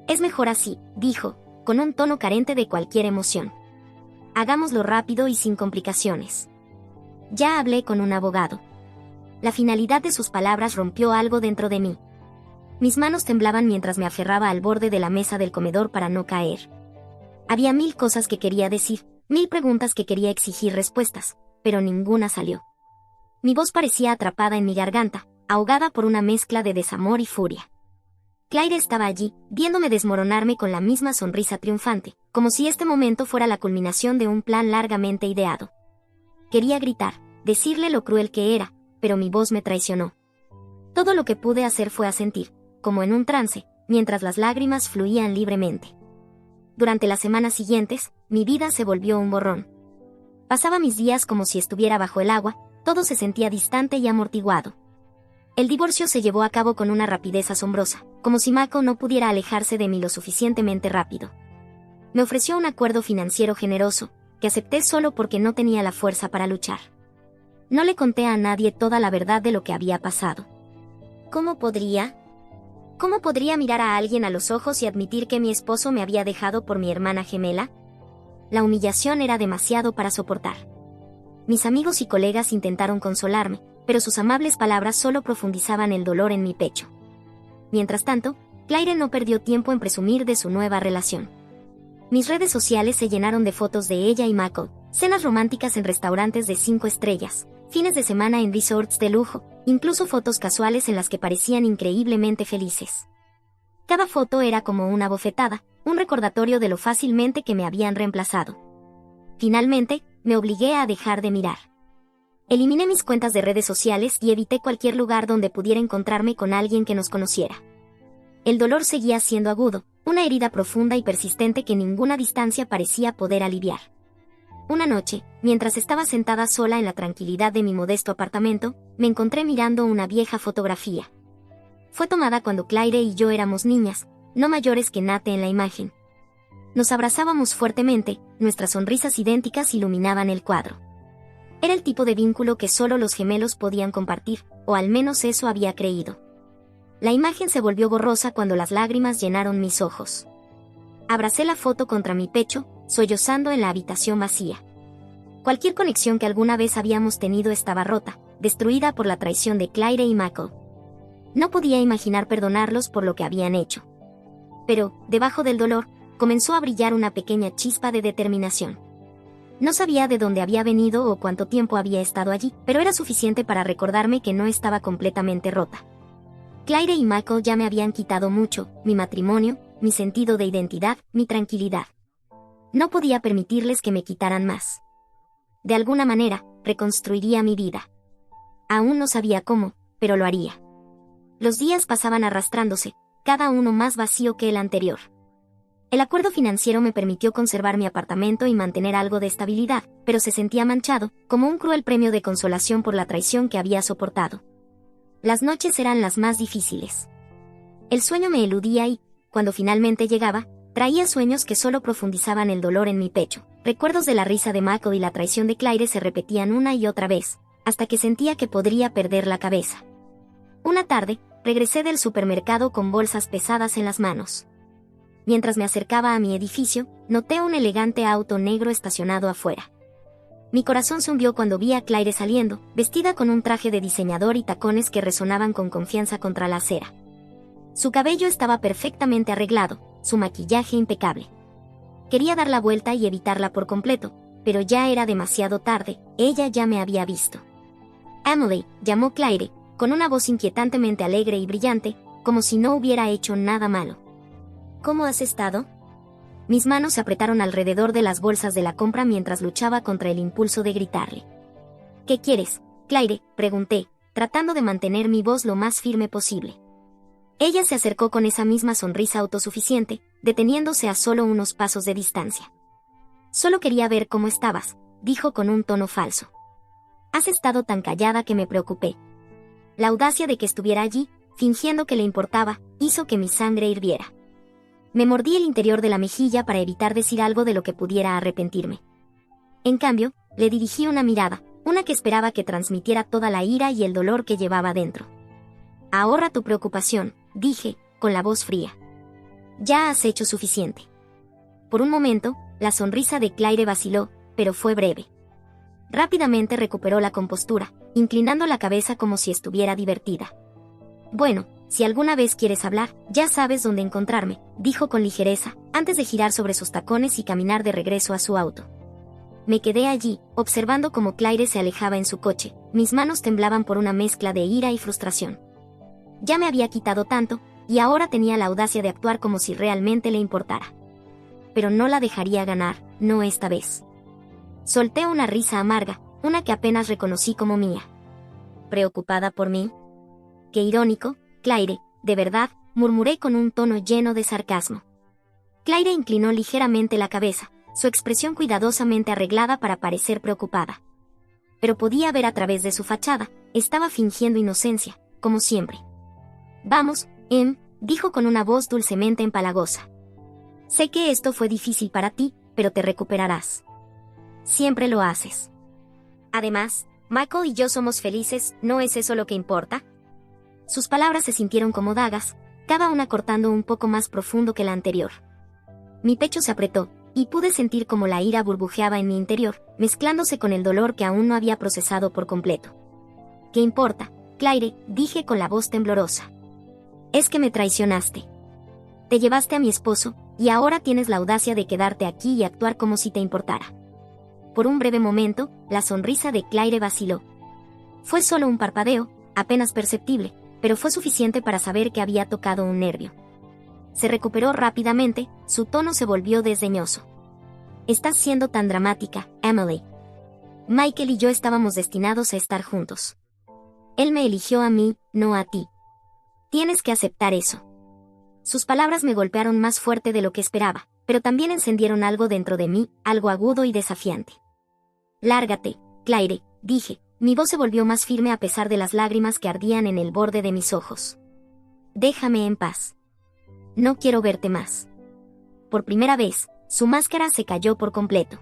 Es mejor así, dijo, con un tono carente de cualquier emoción. Hagámoslo rápido y sin complicaciones. Ya hablé con un abogado. La finalidad de sus palabras rompió algo dentro de mí. Mis manos temblaban mientras me aferraba al borde de la mesa del comedor para no caer. Había 1000 cosas que quería decir, 1000 preguntas que quería exigir respuestas, pero ninguna salió. Mi voz parecía atrapada en mi garganta, ahogada por una mezcla de desamor y furia. Claire estaba allí, viéndome desmoronarme con la misma sonrisa triunfante, como si este momento fuera la culminación de un plan largamente ideado. Quería gritar, decirle lo cruel que era, pero mi voz me traicionó. Todo lo que pude hacer fue asentir, como en un trance, mientras las lágrimas fluían libremente. Durante las semanas siguientes, mi vida se volvió un borrón. Pasaba mis días como si estuviera bajo el agua, todo se sentía distante y amortiguado. El divorcio se llevó a cabo con una rapidez asombrosa, como si Mako no pudiera alejarse de mí lo suficientemente rápido. Me ofreció un acuerdo financiero generoso, que acepté solo porque no tenía la fuerza para luchar. No le conté a nadie toda la verdad de lo que había pasado. ¿Cómo podría mirar a alguien a los ojos y admitir que mi esposo me había dejado por mi hermana gemela? La humillación era demasiado para soportar. Mis amigos y colegas intentaron consolarme, pero sus amables palabras solo profundizaban el dolor en mi pecho. Mientras tanto, Claire no perdió tiempo en presumir de su nueva relación. Mis redes sociales se llenaron de fotos de ella y Mako, cenas románticas en restaurantes de 5 estrellas, fines de semana en resorts de lujo, incluso fotos casuales en las que parecían increíblemente felices. Cada foto era como una bofetada, un recordatorio de lo fácilmente que me habían reemplazado. Finalmente, me obligué a dejar de mirar. Eliminé mis cuentas de redes sociales y evité cualquier lugar donde pudiera encontrarme con alguien que nos conociera. El dolor seguía siendo agudo, una herida profunda y persistente que ninguna distancia parecía poder aliviar. Una noche, mientras estaba sentada sola en la tranquilidad de mi modesto apartamento, me encontré mirando una vieja fotografía. Fue tomada cuando Claire y yo éramos niñas, no mayores que Nate en la imagen. Nos abrazábamos fuertemente, nuestras sonrisas idénticas iluminaban el cuadro. Era el tipo de vínculo que solo los gemelos podían compartir, o al menos eso había creído. La imagen se volvió borrosa cuando las lágrimas llenaron mis ojos. Abracé la foto contra mi pecho, sollozando en la habitación vacía. Cualquier conexión que alguna vez habíamos tenido estaba rota, destruida por la traición de Claire y Mako. No podía imaginar perdonarlos por lo que habían hecho. Pero, debajo del dolor, comenzó a brillar una pequeña chispa de determinación. No sabía de dónde había venido o cuánto tiempo había estado allí, pero era suficiente para recordarme que no estaba completamente rota. Claire y Michael ya me habían quitado mucho: mi matrimonio, mi sentido de identidad, mi tranquilidad. No podía permitirles que me quitaran más. De alguna manera, reconstruiría mi vida. Aún no sabía cómo, pero lo haría. Los días pasaban arrastrándose, cada uno más vacío que el anterior. El acuerdo financiero me permitió conservar mi apartamento y mantener algo de estabilidad, pero se sentía manchado, como un cruel premio de consolación por la traición que había soportado. Las noches eran las más difíciles. El sueño me eludía y, cuando finalmente llegaba, traía sueños que solo profundizaban el dolor en mi pecho. Recuerdos de la risa de Michael y la traición de Claire se repetían una y otra vez, hasta que sentía que podría perder la cabeza. Una tarde, regresé del supermercado con bolsas pesadas en las manos. Mientras me acercaba a mi edificio, noté un elegante auto negro estacionado afuera. Mi corazón se hundió cuando vi a Claire saliendo, vestida con un traje de diseñador y tacones que resonaban con confianza contra la acera. Su cabello estaba perfectamente arreglado, su maquillaje impecable. Quería dar la vuelta y evitarla por completo, pero ya era demasiado tarde, ella ya me había visto. Emily, llamó Claire, con una voz inquietantemente alegre y brillante, como si no hubiera hecho nada malo. ¿Cómo has estado? Mis manos se apretaron alrededor de las bolsas de la compra mientras luchaba contra el impulso de gritarle. ¿Qué quieres, Claire?, pregunté, tratando de mantener mi voz lo más firme posible. Ella se acercó con esa misma sonrisa autosuficiente, deteniéndose a solo unos pasos de distancia. Solo quería ver cómo estabas, dijo con un tono falso. Has estado tan callada que me preocupé. La audacia de que estuviera allí, fingiendo que le importaba, hizo que mi sangre hirviera. Me mordí el interior de la mejilla para evitar decir algo de lo que pudiera arrepentirme. En cambio, le dirigí una mirada, una que esperaba que transmitiera toda la ira y el dolor que llevaba dentro. Ahorra tu preocupación, dije, con la voz fría. Ya has hecho suficiente. Por un momento, la sonrisa de Claire vaciló, pero fue breve. Rápidamente recuperó la compostura, inclinando la cabeza como si estuviera divertida. Bueno, si alguna vez quieres hablar, ya sabes dónde encontrarme, dijo con ligereza, antes de girar sobre sus tacones y caminar de regreso a su auto. Me quedé allí, observando cómo Claire se alejaba en su coche. Mis manos temblaban por una mezcla de ira y frustración. Ya me había quitado tanto, y ahora tenía la audacia de actuar como si realmente le importara. Pero no la dejaría ganar, no esta vez. Solté una risa amarga, una que apenas reconocí como mía. ¿Preocupada por mí? Qué irónico, Claire, de verdad, murmuré con un tono lleno de sarcasmo. Claire inclinó ligeramente la cabeza, su expresión cuidadosamente arreglada para parecer preocupada. Pero podía ver a través de su fachada, estaba fingiendo inocencia, como siempre. Vamos, dijo con una voz dulcemente empalagosa. Sé que esto fue difícil para ti, pero te recuperarás. Siempre lo haces. Además, Michael y yo somos felices, ¿no es eso lo que importa? Sus palabras se sintieron como dagas, cada una cortando un poco más profundo que la anterior. Mi pecho se apretó, y pude sentir como la ira burbujeaba en mi interior, mezclándose con el dolor que aún no había procesado por completo. ¿Qué importa, Claire?, dije con la voz temblorosa. Es que me traicionaste. Te llevaste a mi esposo, y ahora tienes la audacia de quedarte aquí y actuar como si te importara. Por un breve momento, la sonrisa de Claire vaciló. Fue solo un parpadeo, apenas perceptible, pero fue suficiente para saber que había tocado un nervio. Se recuperó rápidamente, su tono se volvió desdeñoso. Estás siendo tan dramática, Emily. Michael y yo estábamos destinados a estar juntos. Él me eligió a mí, no a ti. Tienes que aceptar eso. Sus palabras me golpearon más fuerte de lo que esperaba, pero también encendieron algo dentro de mí, algo agudo y desafiante. Lárgate, Claire, dije. Mi voz se volvió más firme a pesar de las lágrimas que ardían en el borde de mis ojos. Déjame en paz. No quiero verte más. Por primera vez, su máscara se cayó por completo.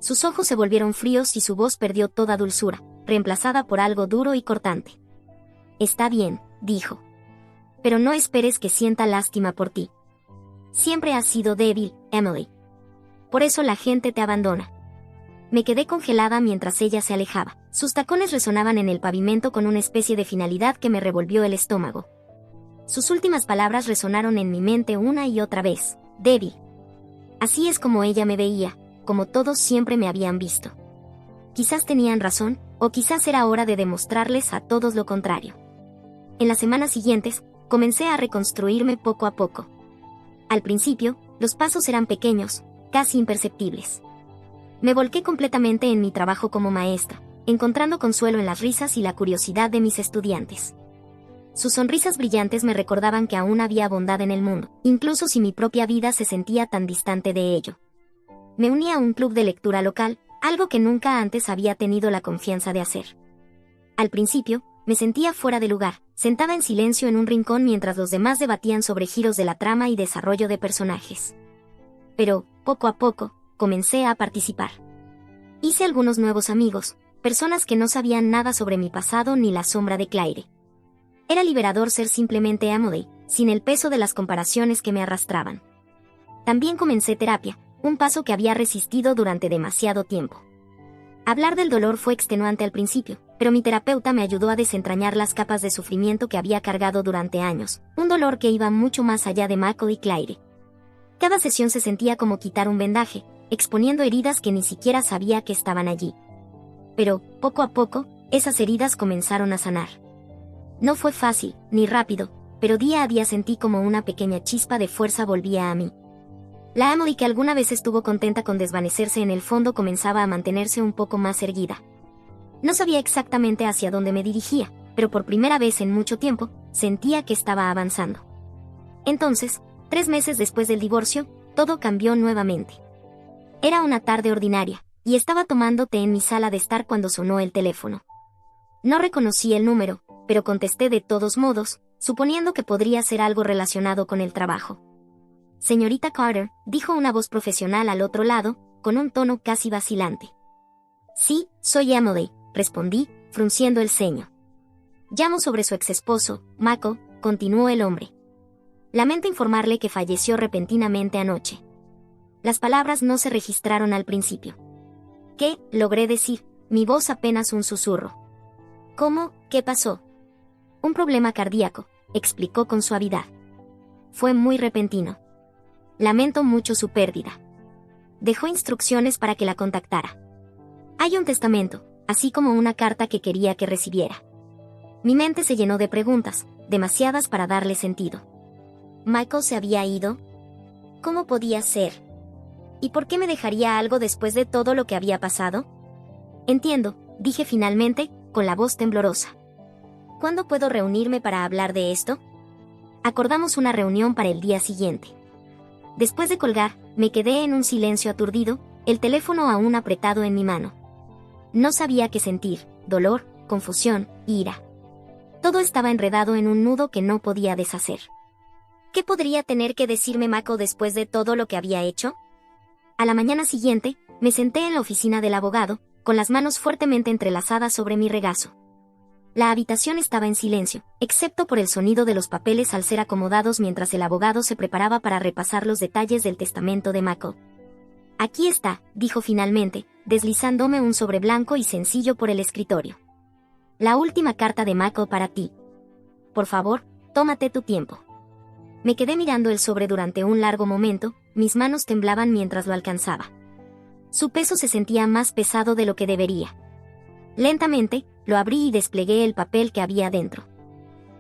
Sus ojos se volvieron fríos y su voz perdió toda dulzura, reemplazada por algo duro y cortante. Está bien, dijo. Pero no esperes que sienta lástima por ti. Siempre has sido débil, Emily. Por eso la gente te abandona. Me quedé congelada mientras ella se alejaba. Sus tacones resonaban en el pavimento con una especie de finalidad que me revolvió el estómago. Sus últimas palabras resonaron en mi mente una y otra vez. Débil. Así es como ella me veía, como todos siempre me habían visto. Quizás tenían razón, o quizás era hora de demostrarles a todos lo contrario. En las semanas siguientes, comencé a reconstruirme poco a poco. Al principio, los pasos eran pequeños, casi imperceptibles. Me volqué completamente en mi trabajo como maestra, encontrando consuelo en las risas y la curiosidad de mis estudiantes. Sus sonrisas brillantes me recordaban que aún había bondad en el mundo, incluso si mi propia vida se sentía tan distante de ello. Me uní a un club de lectura local, algo que nunca antes había tenido la confianza de hacer. Al principio, me sentía fuera de lugar, sentada en silencio en un rincón mientras los demás debatían sobre giros de la trama y desarrollo de personajes. Pero, poco a poco, comencé a participar. Hice algunos nuevos amigos, personas que no sabían nada sobre mi pasado ni la sombra de Claire. Era liberador ser simplemente Emily, sin el peso de las comparaciones que me arrastraban. También comencé terapia, un paso que había resistido durante demasiado tiempo. Hablar del dolor fue extenuante al principio, pero mi terapeuta me ayudó a desentrañar las capas de sufrimiento que había cargado durante años, un dolor que iba mucho más allá de Mako y Claire. Cada sesión se sentía como quitar un vendaje, exponiendo heridas que ni siquiera sabía que estaban allí. Pero, poco a poco, esas heridas comenzaron a sanar. No fue fácil, ni rápido, pero día a día sentí como una pequeña chispa de fuerza volvía a mí. La Emily que alguna vez estuvo contenta con desvanecerse en el fondo comenzaba a mantenerse un poco más erguida. No sabía exactamente hacia dónde me dirigía, pero por primera vez en mucho tiempo, sentía que estaba avanzando. Entonces, 3 meses después del divorcio, todo cambió nuevamente. Era una tarde ordinaria, y estaba tomando té en mi sala de estar cuando sonó el teléfono. No reconocí el número, pero contesté de todos modos, suponiendo que podría ser algo relacionado con el trabajo. Señorita Carter, dijo una voz profesional al otro lado, con un tono casi vacilante. Sí, soy Emily, respondí, frunciendo el ceño. Llamo sobre su exesposo, Mako, continuó el hombre. Lamento informarle que falleció repentinamente anoche. Las palabras no se registraron al principio. ¿Qué? Logré decir, mi voz apenas un susurro. ¿Cómo? ¿Qué pasó? Un problema cardíaco, explicó con suavidad. Fue muy repentino. Lamento mucho su pérdida. Dejó instrucciones para que la contactara. Hay un testamento, así como una carta que quería que recibiera. Mi mente se llenó de preguntas, demasiadas para darle sentido. ¿Michael se había ido? ¿Cómo podía ser? ¿Y por qué me dejaría algo después de todo lo que había pasado? Entiendo, dije finalmente, con la voz temblorosa. ¿Cuándo puedo reunirme para hablar de esto? Acordamos una reunión para el día siguiente. Después de colgar, me quedé en un silencio aturdido, el teléfono aún apretado en mi mano. No sabía qué sentir, dolor, confusión, ira. Todo estaba enredado en un nudo que no podía deshacer. ¿Qué podría tener que decirme Mako después de todo lo que había hecho? A la mañana siguiente, me senté en la oficina del abogado, con las manos fuertemente entrelazadas sobre mi regazo. La habitación estaba en silencio, excepto por el sonido de los papeles al ser acomodados mientras el abogado se preparaba para repasar los detalles del testamento de Mako. Aquí está, dijo finalmente, deslizándome un sobre blanco y sencillo por el escritorio. La última carta de Mako para ti. Por favor, tómate tu tiempo. Me quedé mirando el sobre durante un largo momento, mis manos temblaban mientras lo alcanzaba. Su peso se sentía más pesado de lo que debería. Lentamente, lo abrí y desplegué el papel que había dentro.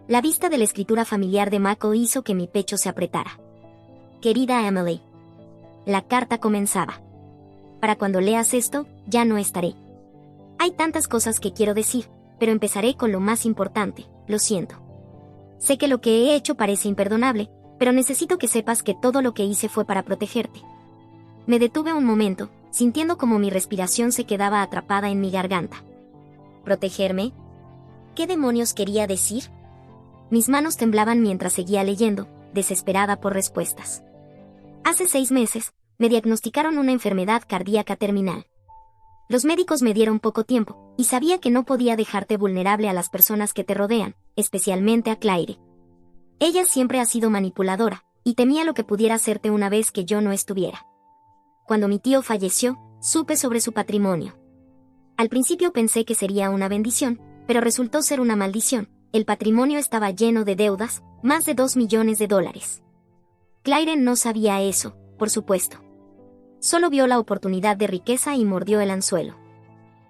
La vista de la escritura familiar de Mako hizo que mi pecho se apretara. Querida Emily. La carta comenzaba. Para cuando leas esto, ya no estaré. Hay tantas cosas que quiero decir, pero empezaré con lo más importante, lo siento. Sé que lo que he hecho parece imperdonable, pero necesito que sepas que todo lo que hice fue para protegerte. Me detuve un momento, sintiendo como mi respiración se quedaba atrapada en mi garganta. ¿Protegerme? ¿Qué demonios quería decir? Mis manos temblaban mientras seguía leyendo, desesperada por respuestas. Hace 6 meses, me diagnosticaron una enfermedad cardíaca terminal. Los médicos me dieron poco tiempo, y sabía que no podía dejarte vulnerable a las personas que te rodean, especialmente a Claire. Ella siempre ha sido manipuladora, y temía lo que pudiera hacerte una vez que yo no estuviera. Cuando mi tío falleció, supe sobre su patrimonio. Al principio pensé que sería una bendición, pero resultó ser una maldición. El patrimonio estaba lleno de deudas, más de $2 millones. Claire no sabía eso, por supuesto. Solo vio la oportunidad de riqueza y mordió el anzuelo.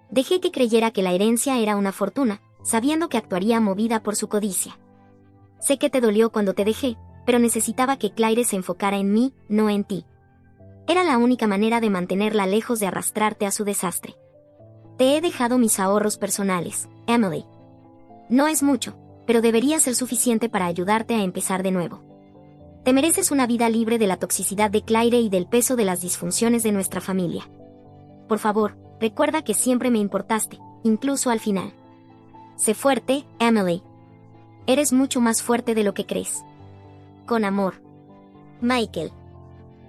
Dejé que creyera que la herencia era una fortuna, sabiendo que actuaría movida por su codicia. Sé que te dolió cuando te dejé, pero necesitaba que Claire se enfocara en mí, no en ti. Era la única manera de mantenerla lejos de arrastrarte a su desastre. Te he dejado mis ahorros personales, Emily. No es mucho, pero debería ser suficiente para ayudarte a empezar de nuevo. Te mereces una vida libre de la toxicidad de Claire y del peso de las disfunciones de nuestra familia. Por favor, recuerda que siempre me importaste, incluso al final. Sé fuerte, Emily. Eres mucho más fuerte de lo que crees. Con amor. Michael.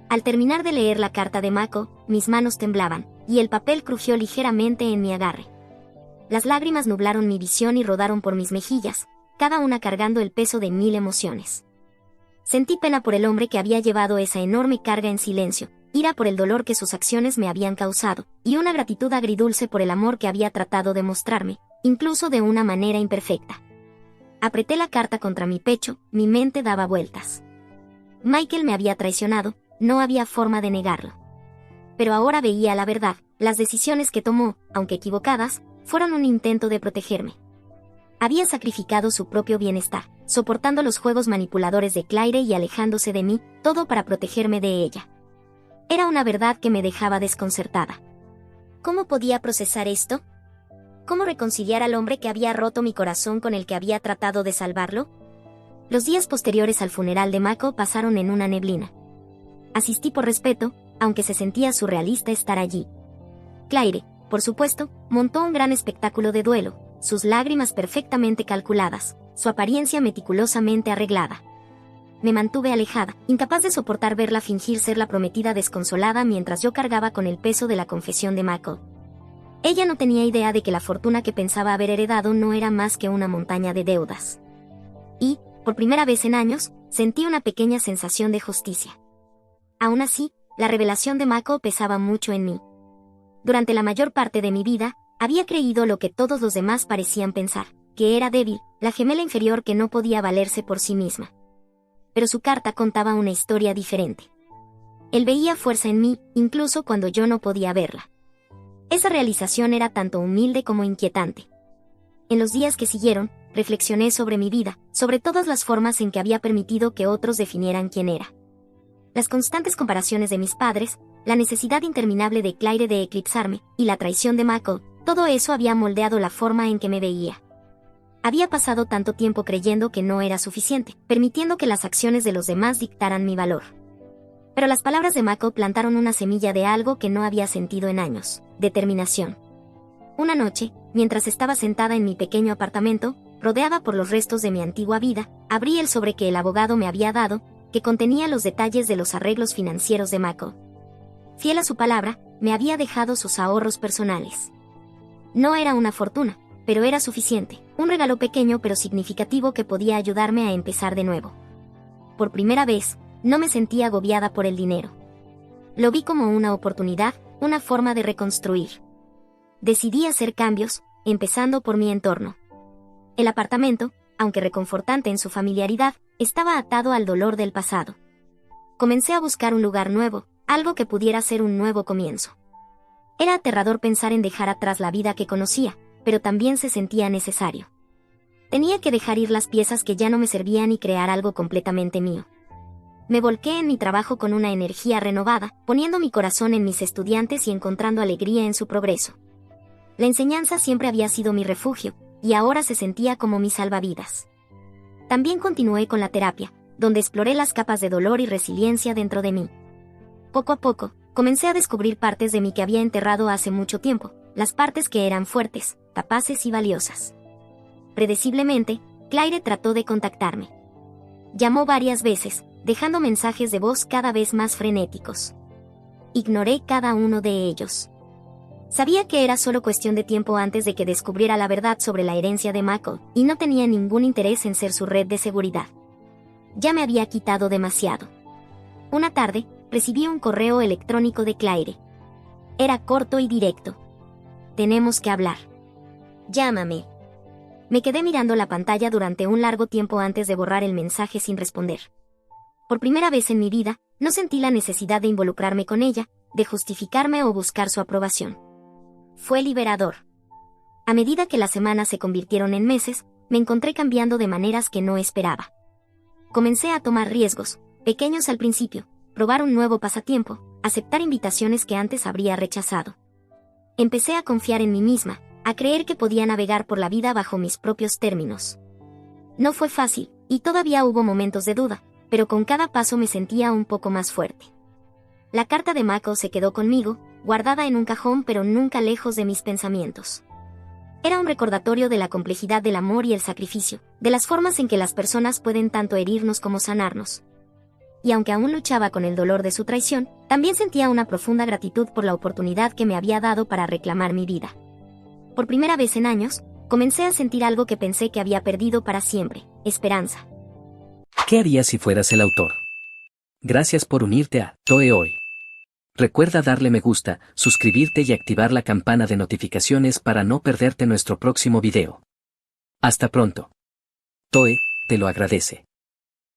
Al terminar de leer la carta de Mako, mis manos temblaban, y el papel crujió ligeramente en mi agarre. Las lágrimas nublaron mi visión y rodaron por mis mejillas, cada una cargando el peso de 1000 emociones. Sentí pena por el hombre que había llevado esa enorme carga en silencio, ira por el dolor que sus acciones me habían causado, y una gratitud agridulce por el amor que había tratado de mostrarme, incluso de una manera imperfecta. Apreté la carta contra mi pecho, mi mente daba vueltas. Michael me había traicionado, no había forma de negarlo. Pero ahora veía la verdad, las decisiones que tomó, aunque equivocadas, fueron un intento de protegerme. Había sacrificado su propio bienestar, soportando los juegos manipuladores de Claire y alejándose de mí, todo para protegerme de ella. Era una verdad que me dejaba desconcertada. ¿Cómo podía procesar esto? ¿Cómo reconciliar al hombre que había roto mi corazón con el que había tratado de salvarlo? Los días posteriores al funeral de Mako pasaron en una neblina. Asistí por respeto, aunque se sentía surrealista estar allí. Claire, por supuesto, montó un gran espectáculo de duelo, sus lágrimas perfectamente calculadas, su apariencia meticulosamente arreglada. Me mantuve alejada, incapaz de soportar verla fingir ser la prometida desconsolada mientras yo cargaba con el peso de la confesión de Mako. Ella no tenía idea de que la fortuna que pensaba haber heredado no era más que una montaña de deudas. Y, por primera vez en años, sentí una pequeña sensación de justicia. Aún así, la revelación de Mako pesaba mucho en mí. Durante la mayor parte de mi vida, había creído lo que todos los demás parecían pensar, que era débil, la gemela inferior que no podía valerse por sí misma. Pero su carta contaba una historia diferente. Él veía fuerza en mí, incluso cuando yo no podía verla. Esa realización era tanto humilde como inquietante. En los días que siguieron, reflexioné sobre mi vida, sobre todas las formas en que había permitido que otros definieran quién era. Las constantes comparaciones de mis padres, la necesidad interminable de Claire de eclipsarme, y la traición de Mako, todo eso había moldeado la forma en que me veía. Había pasado tanto tiempo creyendo que no era suficiente, permitiendo que las acciones de los demás dictaran mi valor. Pero las palabras de Mako plantaron una semilla de algo que no había sentido en años: determinación. Una noche, mientras estaba sentada en mi pequeño apartamento, rodeada por los restos de mi antigua vida, abrí el sobre que el abogado me había dado, que contenía los detalles de los arreglos financieros de Mako. Fiel a su palabra, me había dejado sus ahorros personales. No era una fortuna, pero era suficiente, un regalo pequeño pero significativo que podía ayudarme a empezar de nuevo. Por primera vez, no me sentía agobiada por el dinero. Lo vi como una oportunidad, una forma de reconstruir. Decidí hacer cambios, empezando por mi entorno. El apartamento, aunque reconfortante en su familiaridad, estaba atado al dolor del pasado. Comencé a buscar un lugar nuevo, algo que pudiera ser un nuevo comienzo. Era aterrador pensar en dejar atrás la vida que conocía, pero también se sentía necesario. Tenía que dejar ir las piezas que ya no me servían y crear algo completamente mío. Me volqué en mi trabajo con una energía renovada, poniendo mi corazón en mis estudiantes y encontrando alegría en su progreso. La enseñanza siempre había sido mi refugio, y ahora se sentía como mi salvavidas. También continué con la terapia, donde exploré las capas de dolor y resiliencia dentro de mí. Poco a poco, comencé a descubrir partes de mí que había enterrado hace mucho tiempo, las partes que eran fuertes, capaces y valiosas. Predeciblemente, Claire trató de contactarme. Llamó varias veces, dejando mensajes de voz cada vez más frenéticos. Ignoré cada uno de ellos. Sabía que era solo cuestión de tiempo antes de que descubriera la verdad sobre la herencia de Mako, y no tenía ningún interés en ser su red de seguridad. Ya me había quitado demasiado. Una tarde, recibí un correo electrónico de Claire. Era corto y directo. Tenemos que hablar. Llámame. Me quedé mirando la pantalla durante un largo tiempo antes de borrar el mensaje sin responder. Por primera vez en mi vida, no sentí la necesidad de involucrarme con ella, de justificarme o buscar su aprobación. Fue liberador. A medida que las semanas se convirtieron en meses, me encontré cambiando de maneras que no esperaba. Comencé a tomar riesgos, pequeños al principio, probar un nuevo pasatiempo, aceptar invitaciones que antes habría rechazado. Empecé a confiar en mí misma, a creer que podía navegar por la vida bajo mis propios términos. No fue fácil, y todavía hubo momentos de duda, pero con cada paso me sentía un poco más fuerte. La carta de Mako se quedó conmigo, guardada en un cajón pero nunca lejos de mis pensamientos. Era un recordatorio de la complejidad del amor y el sacrificio, de las formas en que las personas pueden tanto herirnos como sanarnos. Y aunque aún luchaba con el dolor de su traición, también sentía una profunda gratitud por la oportunidad que me había dado para reclamar mi vida. Por primera vez en años, comencé a sentir algo que pensé que había perdido para siempre: esperanza. ¿Qué harías si fueras el autor? Gracias por unirte a Toe Hoy. Recuerda darle me gusta, suscribirte y activar la campana de notificaciones para no perderte nuestro próximo video. Hasta pronto. Toe te lo agradece.